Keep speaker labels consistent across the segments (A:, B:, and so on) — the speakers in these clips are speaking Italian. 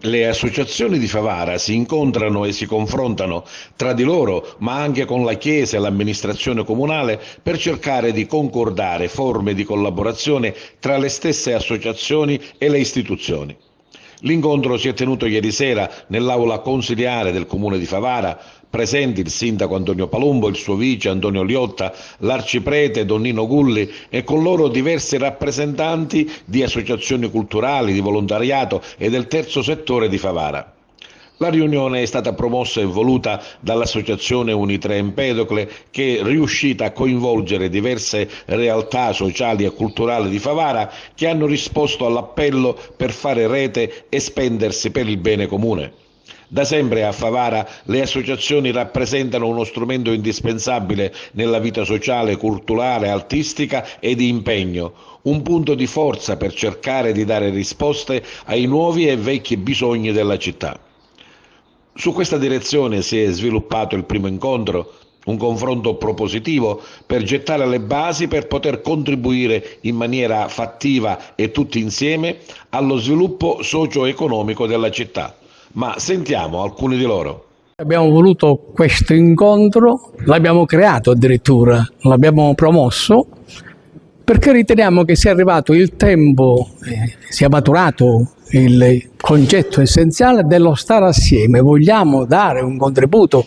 A: Le associazioni di Favara si incontrano e si confrontano tra di loro, ma anche con la Chiesa e l'amministrazione comunale, per cercare di concordare forme di collaborazione tra le stesse associazioni e le istituzioni. L'incontro si è tenuto ieri sera nell'aula consiliare del comune di Favara, presenti il sindaco Antonio Palumbo, il suo vice Antonio Liotta, l'arciprete Donnino Gulli e con loro diversi rappresentanti di associazioni culturali, di volontariato e del terzo settore di Favara. La riunione è stata promossa e voluta dall'associazione Unitre Empedocle, che è riuscita a coinvolgere diverse realtà sociali e culturali di Favara che hanno risposto all'appello per fare rete e spendersi per il bene comune. Da sempre a Favara le associazioni rappresentano uno strumento indispensabile nella vita sociale, culturale, artistica e di impegno, un punto di forza per cercare di dare risposte ai nuovi e vecchi bisogni della città. Su questa direzione si è sviluppato il primo incontro, un confronto propositivo per gettare le basi per poter contribuire in maniera fattiva e tutti insieme allo sviluppo socio-economico della città. Ma sentiamo alcuni di loro.
B: Abbiamo voluto questo incontro, l'abbiamo creato addirittura, l'abbiamo promosso, perché riteniamo che sia arrivato il tempo, sia maturato il concetto essenziale dello stare assieme. Vogliamo dare un contributo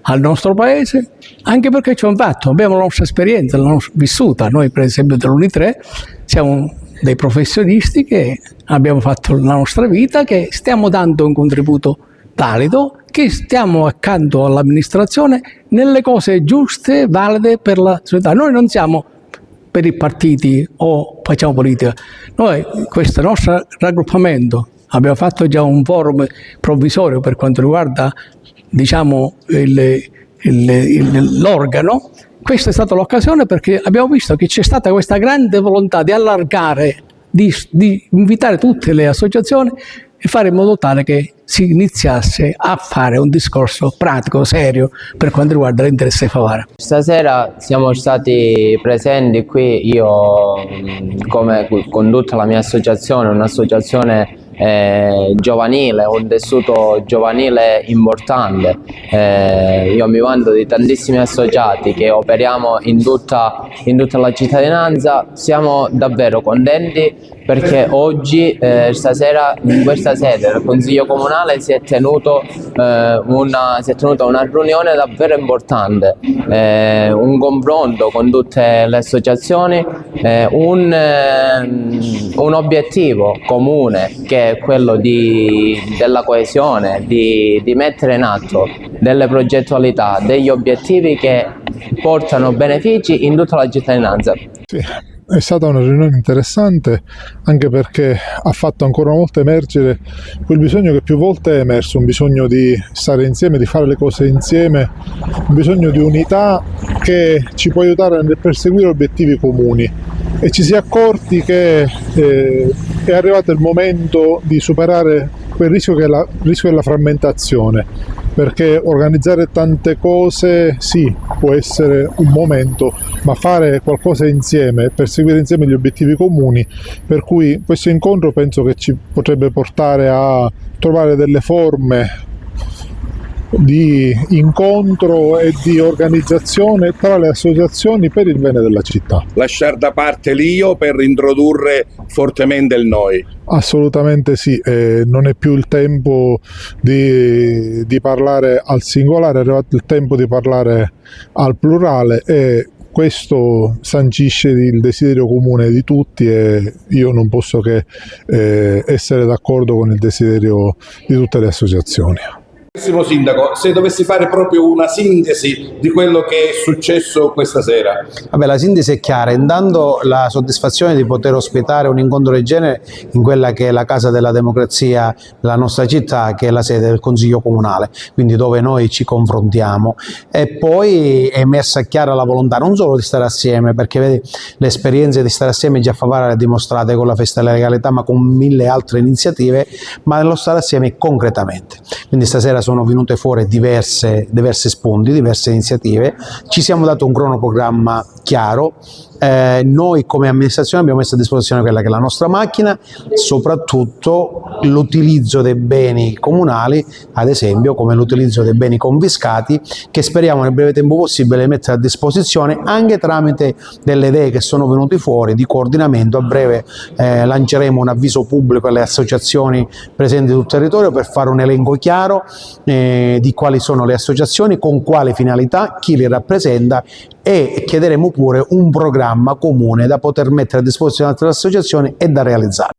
B: al nostro paese, anche perché c'è un fatto, abbiamo la nostra esperienza, la nostra vissuta. Noi per esempio dell'Unitre siamo dei professionisti che abbiamo fatto la nostra vita, che stiamo dando un contributo valido, che stiamo accanto all'amministrazione nelle cose giuste, valide per la società. Noi non siamo per i partiti o facciamo politica. Noi, questo nostro raggruppamento, abbiamo fatto già un forum provvisorio per quanto riguarda, diciamo, l'organo. Questa è stata l'occasione perché abbiamo visto che c'è stata questa grande volontà di allargare, di invitare tutte le associazioni e fare in modo tale che si iniziasse a fare un discorso pratico, serio, per quanto riguarda l'interesse Favara.
C: Stasera siamo stati presenti qui, io come con tutta la mia associazione, un'associazione giovanile, un tessuto giovanile importante. Io mi vanto di tantissimi associati che operiamo in tutta la cittadinanza. Siamo davvero contenti perché oggi, stasera, in questa sede del Consiglio Comunale si è tenuta una riunione davvero importante, un confronto con tutte le associazioni, un obiettivo comune che è quello della coesione, di mettere in atto delle progettualità, degli obiettivi che portano benefici in tutta la cittadinanza.
D: Sì. È stata una riunione interessante anche perché ha fatto ancora una volta emergere quel bisogno che più volte è emerso, un bisogno di stare insieme, di fare le cose insieme, un bisogno di unità che ci può aiutare nel perseguire obiettivi comuni, e ci si è accorti che è arrivato il momento di superare quel rischio che è il rischio della frammentazione, perché organizzare tante cose sì, può essere un momento, ma fare qualcosa insieme, perseguire insieme gli obiettivi comuni, per cui questo incontro penso che ci potrebbe portare a trovare delle forme di incontro e di organizzazione tra le associazioni per il bene della città.
E: Lasciare da parte l'io per introdurre fortemente il noi.
D: Assolutamente sì, non è più il tempo di parlare al singolare, è arrivato il tempo di parlare al plurale, e questo sancisce il desiderio comune di tutti, e io non posso che essere d'accordo con il desiderio di tutte le associazioni.
E: Sindaco, se dovessi fare proprio una sintesi di quello che è successo questa sera.
F: Vabbè, la sintesi è chiara. Intanto la soddisfazione di poter ospitare un incontro del genere in quella che è la Casa della Democrazia della nostra città, che è la sede del Consiglio Comunale, quindi dove noi ci confrontiamo. E poi è emersa chiara la volontà non solo di stare assieme, perché vedi, l'esperienza di stare assieme già a Favara l'ha dimostrata con la Festa della Legalità, ma con 1000 altre iniziative, ma nello stare assieme concretamente. Quindi stasera sono venute fuori diverse spunti, diverse iniziative, ci siamo dati un cronoprogramma chiaro, noi come amministrazione abbiamo messo a disposizione quella che è la nostra macchina, soprattutto l'utilizzo dei beni comunali, ad esempio come l'utilizzo dei beni confiscati, che speriamo nel breve tempo possibile mettere a disposizione anche tramite delle idee che sono venute fuori di coordinamento. A breve lanceremo un avviso pubblico alle associazioni presenti sul territorio per fare un elenco chiaro di quali sono le associazioni, con quale finalità, chi li rappresenta, e chiederemo pure un programma comune da poter mettere a disposizione delle altre associazioni e da realizzare.